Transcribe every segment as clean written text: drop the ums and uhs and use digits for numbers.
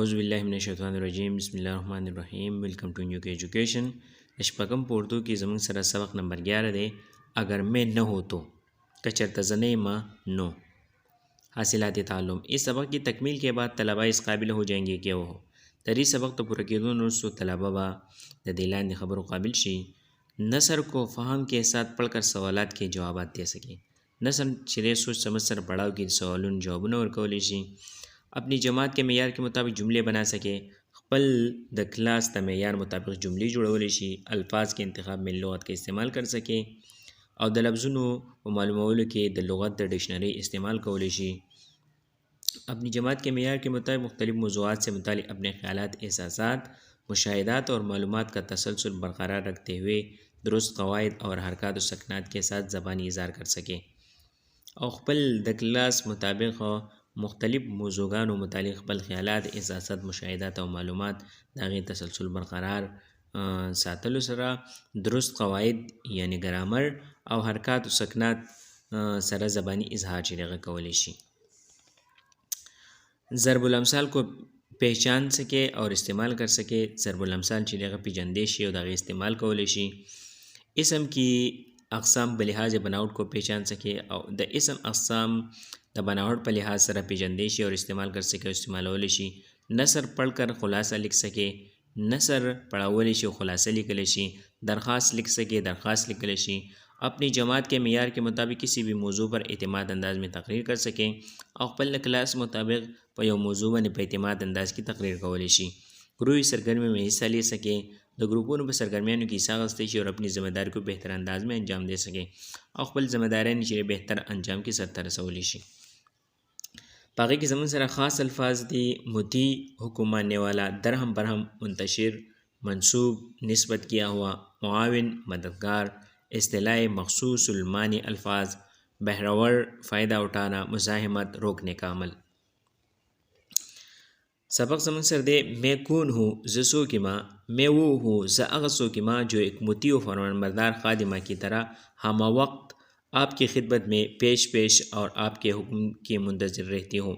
औज़ुबिल्लाहिमिनश्शैतानिर्रजीम बिस्मिल्लाहिर्रहमानिर्रहीम। Welcome to new के एजुकेशन। शपकम पोर्तू की ज़मीन सरा सबक नंबर 11 दे। अगर मैं न हो तो कचरतजने मा नो हासिलात ताल्लुम। इस सबक की तकमील के बाद तलबा इस काबिल हो जाएंगे कि वो तरी सबक तो पूरा केदो नुसो तलबा बा द दिलान खबर काबिल शी नसर को फ़हम के साथ पढ़कर सवालात के जवाब दे सके। नसर चिरे सोच समझ सर पढ़ाओ की सवालों जवाबों और कौली शी अपनी जमात के मेयार के मुताबिक जुमले बना सके। खपल द क्लास द मेयार मुताबिक जुमले जुड़वले शी अल्फाज के इंतखाब में लुगत का इस्तेमाल कर सके और द लफ्ज़ों व मालूमात के द लुगत द डिक्शनरी इस्तेमाल कौले शी अपनी जमात के मेयार के मुताबिक मुख्तलिफ़ मौज़ूआत से मुतालिक अपने ख़यालात, एहसासात, मुशाहिदात और मालूमात का तसलसल बरकरार रखते हुए दुरुस्त क़वाइद और हरकत व सकनात के साथ ज़बानी इज़हार कर सके और खपल द क्लास मुताबिक मुख्तलिफ़ मौज़ूआत मुतालिक खपल ख़यालात, एहसासात, मुशाहिदात और मालूमात दाग़ी तसलसल बरकरार सातलु सरा दुरुस्त क़वाइद यानी ग्रामर और हरकत व सकनात सरा ज़बानी इज़हार चिरेगा कौले शी ज़रबुल अमसाल को पहचान सके और इस्तेमाल कर सके। ज़रबुल अमसाल चिरेगा पिजंदेशी और दाग़ी इस्तेमाल कौले शी इसम की अक़साम बलिहाज बनावट को पहचान सके और द इसम अक़साम द बनावट पर लिहाज सरा पिजंदेशी और इस्तेमाल कर सके इस्तेमाल वलेशी नसर पढ़ कर खुलासा लिख सके, नसर पढ़ावले शी खुलासा लिखले शी, दरख्वास्त लिख सके, दरख्वास्त लिखले शी अपनी जमात के मेयार के मुताबिक किसी भी मौजू पर एतमाद अंदाज में तकरीर कर सके और अपने क्लास मुताबिक पर मौजू में एतमाद अंदाज की तकरीर कौले शी ग्रुपी सरगर्मी में हिस्सा ले सके। द ग्रुपों पर सरगर्मियों की सागस्ती और अपनी ज़िम्मेदारी को बेहतर अंदाज में अंजाम दे सके और अपनी ज़िम्मेदारियाँ नीचे बेहतर अंजाम की सत्तर रसौली शी बाकी की ज़मीन सरा ख़ास अल्फाज दी मुती हुक्म मानने वाला, दरहम बरहम, मुंतशिर, मंसूब, निस्बत किया हुआ, मुआविन, मददगार, इस्तिलाह मखसूस मानी अल्फाज, बहरवर, फ़ायदा उठाना, मुज़ाहमत, रोकने का अमल। सबक समझ सर दे मैं कौन हूँ जसो की माँ मैं वो हूँ ज़अगसो की माँ जो एक मुती व फरमानबरदार खादिमा की तरह हम वक्त आपकी खिदमत में पेश पेश और आपके हुक्म के मुंतज़िर रहती हूँ।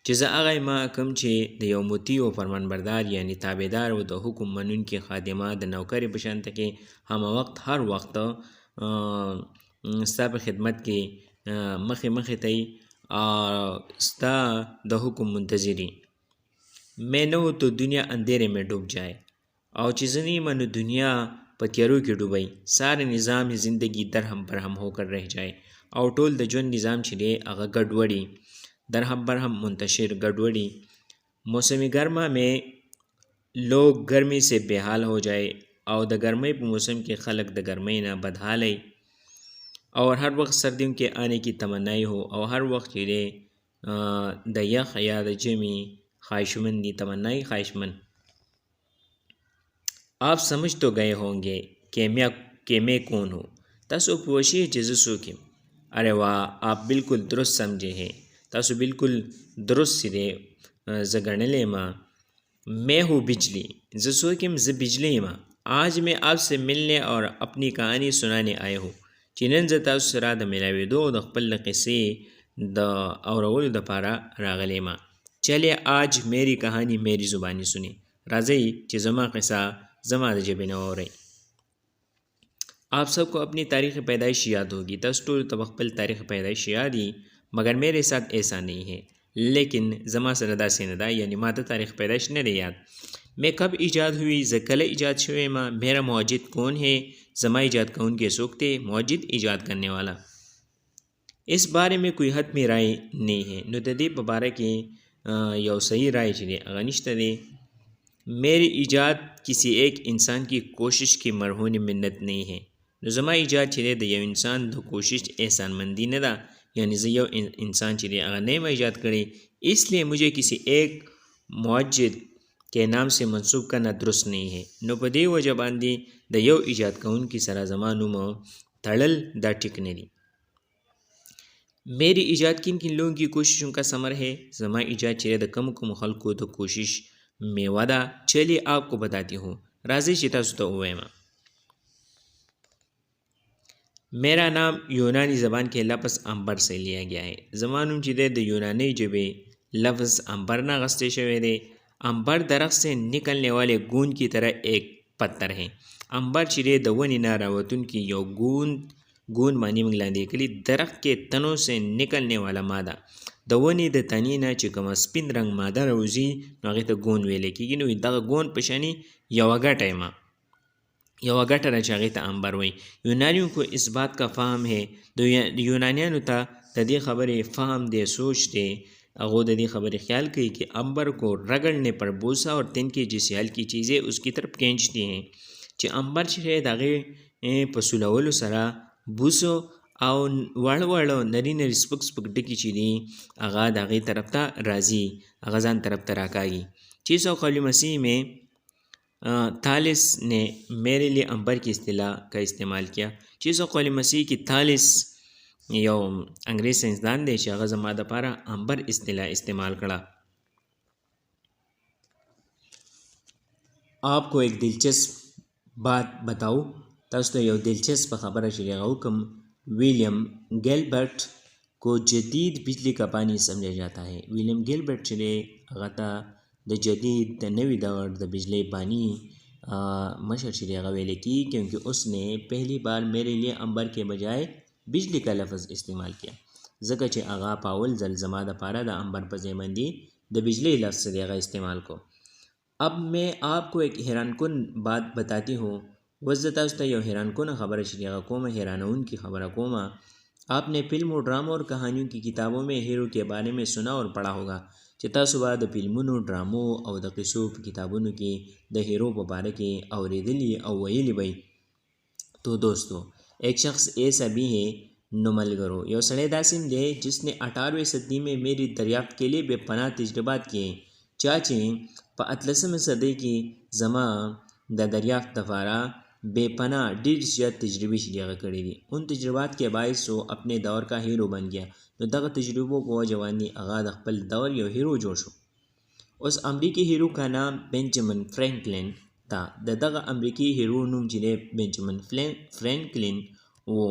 जज़ा आगा माँ कम चे द यौ मुती व फरमानबरदार यानी ताबेदार व द हुक्म मनून के खादिमा द नौकर बशानत के हम वक्त हर वक्त स्ता खिदमत के मखे मखे तई स्ता द हुक्म मुंतज़िरी मैं न हो तो दुनिया अंधेरे में डूब जाए और चीज़नी मन दुनिया पतियारों की डूबई सारे निज़ाम ज़िंदगी दरहम बरहम होकर रह जाए और टोल द जोन निज़ाम छिड़े अगर गड़बड़ी दरहम बरहम मुंतशिर गड़बड़ी मौसमी गर्मा में लोग गर्मी से बेहाल हो जाए और द गर्मी मौसम के खलक द गर्मी ना बदहाल और हर वक्त सर्दियों के आने की तमन्नाई हो और हर वक्त चिरे द यख या द जमी ख्वाहिशमंदी तमन्नाई ख्वाहिशमंद। आप समझ तो गए होंगे कि मैं कौन हूँ तसो पोशी जजसो की अरे वाह आप बिल्कुल दुरुस्त समझे हैं तसो बिल्कुल दुरुस्त सिरे जगड़ले माँ मैं हूँ बिजली जसो कि ज बिजली माँ आज मैं आपसे मिलने और अपनी कहानी सुनाने आए हूँ चिनन जता सरा द मिलावे दो द खपल किस्से द और द पारा रागले माँ चले आज मेरी कहानी मेरी ज़ुबानी सुनी राज़ई कि जमा किस्सा जमा जबे न हो रही। आप सबको अपनी तारीख़ पैदाइश याद होगी तस्टुल तबक्पल तारीख़ पैदाइश याद ही मगर मेरे साथ ऐसा नहीं है लेकिन जमा सनदा सनदा यानी माता तारीख़ पैदाइश न रही याद मैं कब ईजाद हुई ज़कल ईजाद शुए माँ मेरा मौजिद कौन है जमा ईजाद कौन के सूखते मौजिद ईजाद करने वाला इस बारे में कोई हतमी राय नहीं है नुतदी बबारा की यौ सही राय चले अगनिश्त दे मेरी ईजाद किसी एक इंसान की कोशिश की मरहून मिन्नत नहीं है नुजमा ईजाद चले द यौ इंसान दो कोशिश एहसान मंदी न दा यानी ज़यो इंसान चले अगर नहीं मैं ईजाद करे इसलिए मुझे किसी एक मौजिद के नाम से मंसूब करना दुरुस्त नहीं है नुपदे व जबानी द यौ ईजाद कौन की सरा जमानू में तड़ल द टिकनेरी मेरी ईजाद किन किन लोगों की कोशिशों का समर है जमा ईजाद चले द कम कम खल को तो कोशिश में वादा चलिए आपको बताती हूँ राजी चिता सुता हुए माँ मेरा नाम यूनानी ज़बान के लफ्ज़ अंबर से लिया गया है ज़मानुम चिदे द यूनानी जबे लफ्ज़ अंबर ना गस्ते शवे दे। अंबर दरख्त से निकलने वाले गूंद की तरह एक पत्थर है। अंबर चिरे द ونې نه راوتونکي یو گوند معنی موږ لاندې کړي درخت کې تنو سے نکلنے والا ماده د ونې د تنې نه چې کومه سپین رنګ ماده راوځي نو هغې ته گوند ویلی کېږي. نو دغه گوند په شانې یوه ګټه ده چې هغې ته انبر وایي. یونانیوں کو اس بات کا فهم ہے. د یونانیانو ته د دې خبرې فهم دی، سوچ دی، هغو د دې خبرې خیال کوي کہ انبر کو رگڑنے پر بوسا اور تنکے جیسے ہلکی چیزیں اس کی طرف کھینچتی ہیں. چې انبر چې دی د هغې په سولولو سره بوسو او واړه نري سپک ډکي چې دي هغه د هغې طرف ته راځي، هغه ځان طرف ته راکاږي. چیز و قول مسیح میں تالس نے میرے لیے انبر کی اصطلاح کا استعمال کیا. چیز و قول مسیح کی تالس یو انګریز سائنسدان دی چې هغه زما دپاره انبر اصطلاح استعمال کړه. آپ کو ایک دلچسپ بات بتاؤ. تاسو ته یو دلچسپ خبره چې هغه وکم. ویلیم گیلبرٹ کو جدید بجلی کا پانی سمجھا جاتا ہے. ویلیم گیلبرٹ چې دی هغه ته د جدید د نوی دور د بجلی پانی مشر چې دی هغه ویلی کیږي کیونکہ اس نے پہلی بار میرے لیے انبر کے بجائے بجلی کا لفظ استعمال کیا. ځکه چې هغه په اول ځل زما دپاره د انبر په ځای باندې د بجلی لفظ دی هغه استعمال کو. اب میں آپ کو ایک حیران کن بات بتاتی ہوں. وزه تاسو ته یو حیران کن خبره چې هغه کومه حیرانونکې خبره کومه. آپ نے فلم اور ड्रामों اور کہانیوں کی کتابوں میں ہیرو کے بارے میں سنا اور پڑھا ہوگا. چې تاسو به د فلمونو، ډرامو او د قصو په کتابونو کې د هیرو په باره کې اورېدلي او ویلي وی. تو دوستو ایک شخص ایسا بھی ہے نملگرو. یو سړی داسې دی جس نے 18ویں صدی میں میری دریافت کے لیے بے پناہ تجربات کیے. چا چې په 18مې صدۍ کې زما د دریافت دپاره بے پناہ ډېر زیات تجربې چې هغه کړي دي. ان تجربات کے باعث وہ اپنے دور کا ہیرو بن گیا. نو دغه تجربو په وجه باندې هغه د خپل دور یو هیرو جوړ شو. اوس امریکی ہیرو کا نام بینجامن فرینکلن تھا. دغه امریکی ہیرو نوم چې دی بینجامن فرینکلن وہ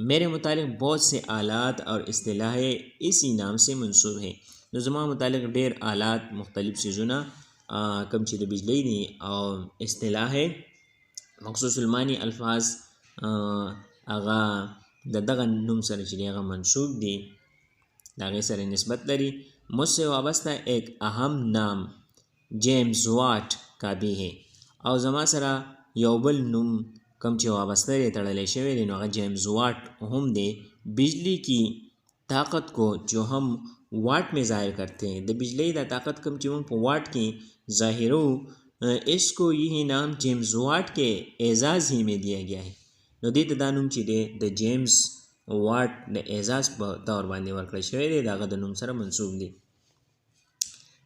میرے متعلق بہت سے آلات اور اصطلاحیں اسی نام سے منسوب ہے. نو زما متعلق ډېر آلات مختلف سیزونه کم چې د بجلی دي او اصطلاح مخصوص المانی الفاظ هغه د دغه نوم سره چې دی هغه منسوب دي، د هغې سره نسبت لري. مجھ سے وابستہ ایک اہم نام جیمز واٹ کا بھی ہے. او زما سره یو بل نوم کم چې وابسته دی تړلی شوی دی نو هغه جیمز واٹ هم دی. بجلی کی طاقت کو جو ہم واٹ میں ظاہر کرتے ہیں، د بجلی دا طاقت کم چې موږ په واٹ کې ظاهرو اس کو یہی نام جیمز واٹ کے اعزاز ہی میں دیا گیا ہے. نو دې ته دا نوم چې دی د جیمز واٹ د اعزاز په طور باندې ورکړی شوی دی، د هغه د نوم سره منسوب دی.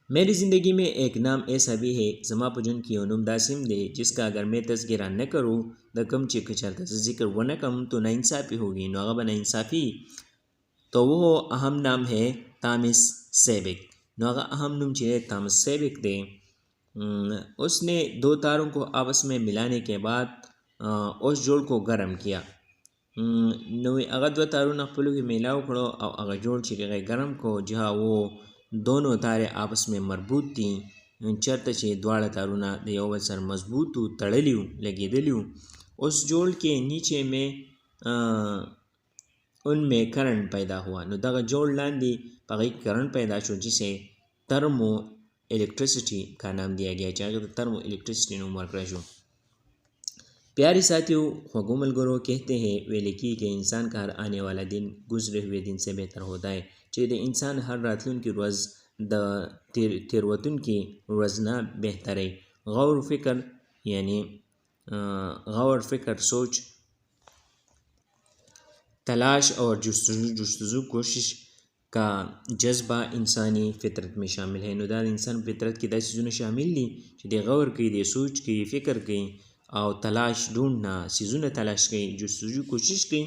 میری زندگی میں ایک نام ایسا بھی ہے. زما په ژوند کې یو نوم داسې هم دی جس کا اگر میں تذکرہ نه کروں، د کوم چې که چېرته زه ذکر ونه کړم تو ناانصافي ہوگی، نو هغه به ناانصافي. تو وہ اہم نام ہے تامس سیبک. نو هغه اہم نوم چې دی تامس سیبک دی. اس نے 2 تاروں کو آپس میں ملانے کے بعد اس جوڑ کو گرم کیا. نو هغه 2 تارونه خپلو کې میلاو کړو او هغه جوړ چې هغه ګرم کو جہاں وہ دونوں تارے آپس میں مربوط تھی. چرته چې دواړه تارونه د یو بل سره مضبوط و، تړلي و، لګېدلي و. اس جوڑ کے نیچے میں ان میں کرنٹ پیدا ہوا. نو دغه جوړ لاندې په هغې کې کرنٹ پیدا شو جسے ترمو الیکٹریسٹی کا نام دیا گیا چې هغې ته ترمو الیکٹریسٹی نوم ورکړی شو. پیاری ساتھیو، خوږو ملګرو، کہتے ہیں ویلے کی کہ انسان کا ہر آنے والا دن گزرے ہوئے دن سے بہتر ہوتا ہے. چې د انسان هر راتلونکي ورځ د تېروتونکي ورځ نه بهتره. غور فکر یعنی غور فکر سوچ تلاش اور جستجو کوشش کا جذبہ انسانی فطرت میں شامل ہے. نو دا انسان فطرت کې دا څیزونه شامل دي چې دی غور کوي، دی سوچ کوي، فکر کوي او تلاش ढूंढना چیزونه تلاش کوي، جستجو کوشش کوي.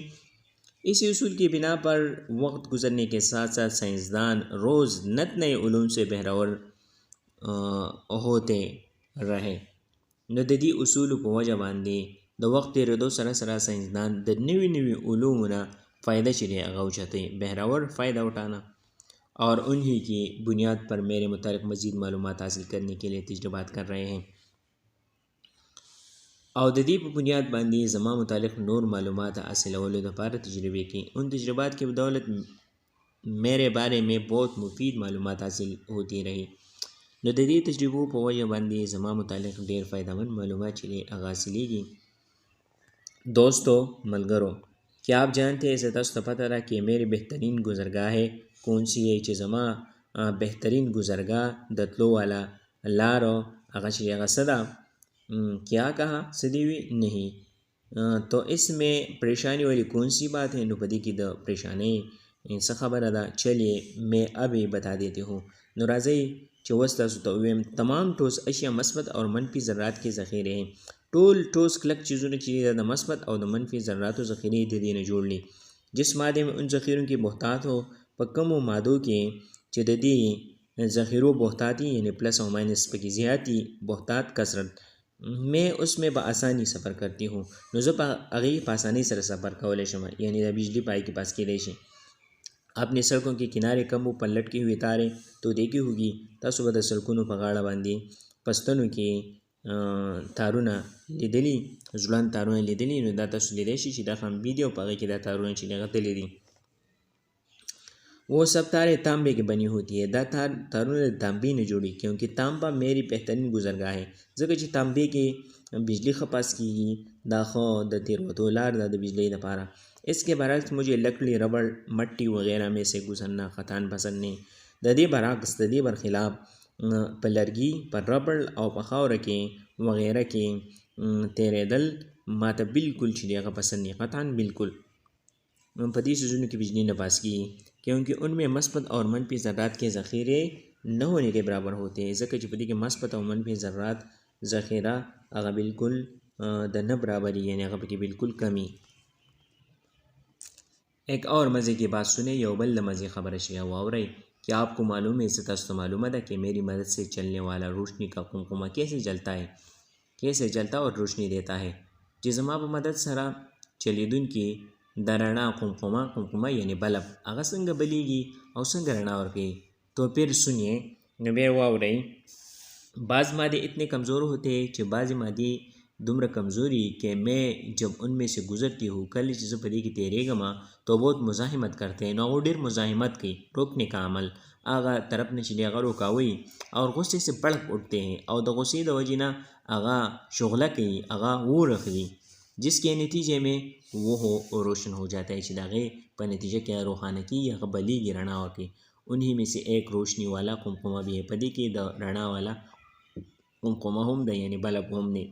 اسی اصول کی بنا پر وقت گزرنے کے ساتھ ساتھ سائنسدان روز نت نئے علوم سے بہرور ہوتے رہے. نو د دې اصولو په وجه باندې د وخت تېرېدو سره سره سائنسدان د نوي علومو نه فایده چې دی هغه اوچتوي، بهرور فایده اٹھانا. और उन्हीं की बुनियाद पर मेरे मुतालिक मज़ीद मालूमात हासिल करने के लिए तजर्बात कर रहे हैं। और द दې په بنیاد باندې زما متعلق نور معلومات حاصلولو دپاره تجربې کی ان تجربات की बदौलत मेरे बारे में बहुत मुफीद मालूमात हासिल होती रही। نو د دې تجربو په وجه باندې زما متعلق ډیر فائدمند معلومات چې هغه حاصلېږي। दोस्तों मलगरो, क्या आप जानते हैं ऐसे तस्तो पता था कि मेरी बेहतरीन गुजरगाह है कौन सी है چې زما बेहतरीन गुजरगाह दतलो वाला लारो هغه چې هغه صدا क्या कहा सदीवी नहीं तो इसमें परेशानी वाली कौन सी बात है। नो पदी की द परेशानी څه خبره ده चलिए मैं अभी बता देती हूँ। نو راځئ چې اوس تاسو ته ووایم تمام ټوس اشیا مثبت اور منفي ذرات کې ذخیرې ہیں۔ ټول ټوس کلک چیزونه چې د مثبت او د منفي ذراتو ذخیرې د دې نه جوړ دي جس مادے में उन ذخیروں کی بہتات ہو په کمو مادو کې چې د دې ذخیرو بہتاتی یعنی پلس او مائنس پکې زیاتی بہتات کثرت मैं उसमें بآسانی سفر करती हूँ। نو زه په هغې په آسانۍ سره سفر کولی شم یعنی د بجلی پای के पास کېدی شي। आपने सड़कों के किनारे कम ऊपर लटकी हुई तारें तो देखी होगी। تاسو به د سړکونو په غاړه باندې پستنو کې تارونه لیدلي ځوړند تارونه لیدلي نو دا تاسو لیدلی شي چې دا خنبي دي او په هغې کې دا تارونه چې هغه تللي دي वो सब तारे तांबे की बनी होती है। दा तारों तांबे ने जोड़ी क्योंकि तांबा मेरी बेहतरीन गुजरगाह है ځکه چې तांबे کې बिजली खपास کیږي دا خو د تیروتو لار ده د बिजली لپاره। इसके برعکس मुझे लकड़ी रबड़ मट्टी वगैरह में से गुजरना ख़तान पसंद नहीं। د دې برعکس د دې برخلاف په لرګي په ربړ او په خاوره کې وغیره کې تیرېدل ماته بالکل چې هغه پسند نه قطعا بالکل په دې څیزونو کې بجلی نه پاس کیږي क्योंकि उनमें مثبت और منفی ذرات के ذخیرے न होने के बराबर होते हैं ځکه چې په دې کې مثبت او منفی ذرات ذخیره هغه بالکل د نه برابري یعنی هغه پکې بالکل کمی। एक और मज़े की बात सुने यो बल मज़े खबर शिया वावरई क्या आपको मालूम है इससे तस्तो मालूम है कि मेरी मदद से चलने वाला रोशनी का कुमकुमा कैसे जलता और रोशनी देता है। जिसमा पर मदद सरा चलीदुन की दरना कुमकुमा यानी बल्ब अगर संग बलीगी और संग रना और की तो फिर सुनिए नबे वावरई बाज़ मादे इतने कमज़ोर होते हैं कि बाज़ मादे दुम्र कमज़ोरी कि मैं जब उनमें से गुज़रती हूँ कल चीज़ों पर की तेरेगमा तो बहुत मुज़ाहिमत करते हैं। नौ डेर मुज़ाहिमत की रोकने का अमल आगा तरफ ने चले अगर रोकावई और गुस्से से भड़क उठते हैं और द गुस्से द वजिना आगा शुगला की आगा वो रख दी जिसके नतीजे में वो हो और रोशन हो जाता है चिदागे पर नतीजा क्या रोहाना की या बली गिराना और की उन्हीं में से एक रोशनी वाला कुमकुमा भी है पदी के द रणा वाला कुमकुमा हम द यानी बल्ब हमने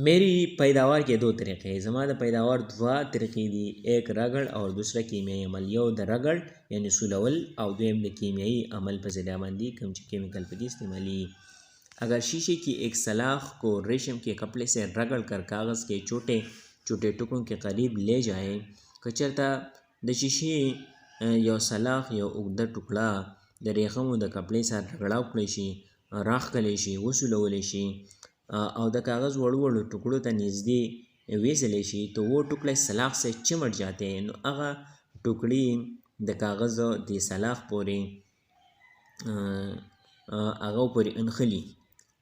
मेरी पैदावार के दो तरीक़े हैं। ज़माना पैदावार दो तरीक़े दी एक रगड़ और दूसरा कीमियाई अमल यो द रगड़ यानी सुलवल और दूसरा द कीमियाई अमल पर ज़िलाबंदी कम केमिकल पर इस्तेमाली। अगर शीशे की एक सलाख को रेशम के कपड़े से रगड़ कर कागज़ के छोटे छोटे टुकड़ों के करीब ले जाए कचरता द शीशे यो सलाख यो उगदा टुकड़ा द रेखमो द कपड़े से रगड़ाव कले शि राख कले शि वसुलवले शि और द कागज़ वड़ू टुकड़ों तक नज़दी वेसले शि तो वो टुकड़े सलाख से चिमट जाते हैं। नो अगा टुकड़ी द कागज़ द सलाख पूरे अगा पूरी अनखली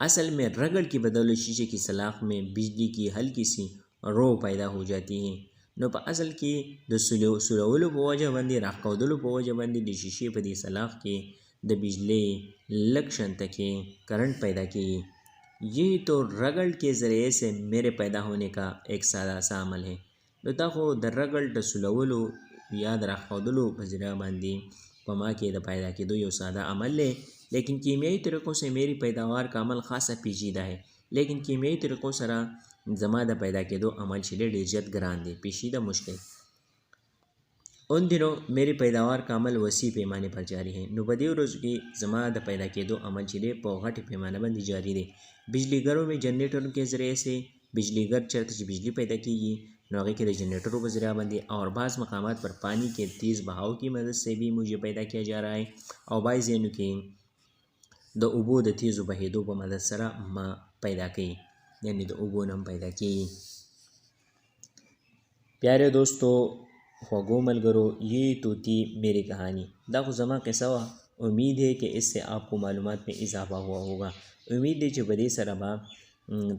असल में रगड़ की बदौलत शीशे की सलाख में बिजली की हल्की सी रो पैदा हो जाती है। नो पर असल की द सुलवलो по वजह बंदी राखौदलो по वजह बंदी द शीशे पर दी सलाख के द बिजली लक्षण तक करंट पैदा की। यही तो रगड़ के ज़रिए से मेरे पैदा होने का एक सादा सा अमल है। नो ताको द रगड़ द सुलवलो याद राखौदलो बजरा बंदी पमा के द पैदा की दो यो सादा अमल है लेकिन कीमियाई तरीक़ों से मेरी पैदावार का अमल ख़ासा पेचीदा है। लेकिन कीमियाई तरीक़ों सरा जमा द पैदा के दो अमल छिले डिजत ग्रान दे पेशीदा मुश्किल। उन दिनों मेरी पैदावार का अमल वसी पैमाने पर जारी है। नुबदी रोज़ की जमा द पैदा के दो अमल छिले पौघट पैमाना बंदी जारी दे। बिजली घरों में जनरेटरों के ज़रिए से बिजली घर चलते बिजली पैदा की नौगे के जनरेटरों पर ज़रिया बंदी और बाज़ मकामात पर पानी के तेज़ बहाव की मदद से भी मुझे पैदा किया जा रहा है और बाज़ ज़ैनों के द उबो द तेज़ बहेदो पर मदद सरा मा पैदा की यानी द उबो नम पैदा की। प्यारे दोस्तों خوږو ملګرو ये तो थी मेरी कहानी دا خو زما قصه وه امید है कि इससे आपको मालूमात में इजाफा हुआ होगा उम्मीद है چې په دې سره به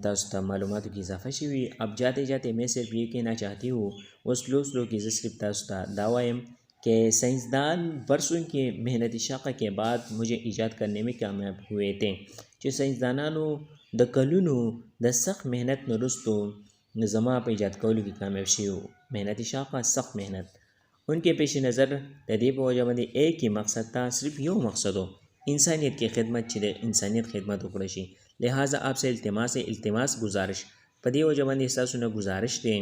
تاسو ته معلوماتو کې اضافه شوي अब जाते जाते मैं सिर्फ ये कहना चाहती हूँ वो स्लो की सिर्फ तासु ته دا وایم कि साइंसदान बरसों की मेहनती शाखा के बाद मुझे ईजाद करने में कामयाब हुए थे چې साइंसदानانو د کلونو د سخت مهنت نه وروسته زما په ایجاد کولو کې کامیاب شوي وو मेहनती शाखा सख्त मेहनत उनके पेश नज़र د دې په وجه باندې एक ही मकसद था सिर्फ یو मकसद हो इंसानियत की खिदमत چې د انسانیت خدمت وکړي شي لہٰذا आपसे التماس गुजारिश په دې وجه باندې ستاسو نه गुजारिश دی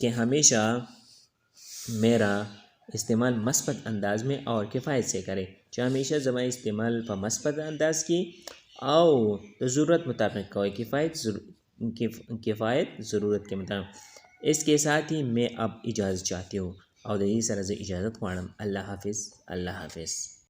कि हमेशा मेरा इस्तेमाल مثبت انداز में और किफ़ायत से करे چې हमेशा زما استعمال په مثبت انداز کې او د ضرورت مطابق کوي किफ़ायत ضرورت के मुताबिक इसके साथ ही मैं अब इजाज़त चाहती हूँ और दही सर से इजाज़त वाणम अल्लाह हाफिज़।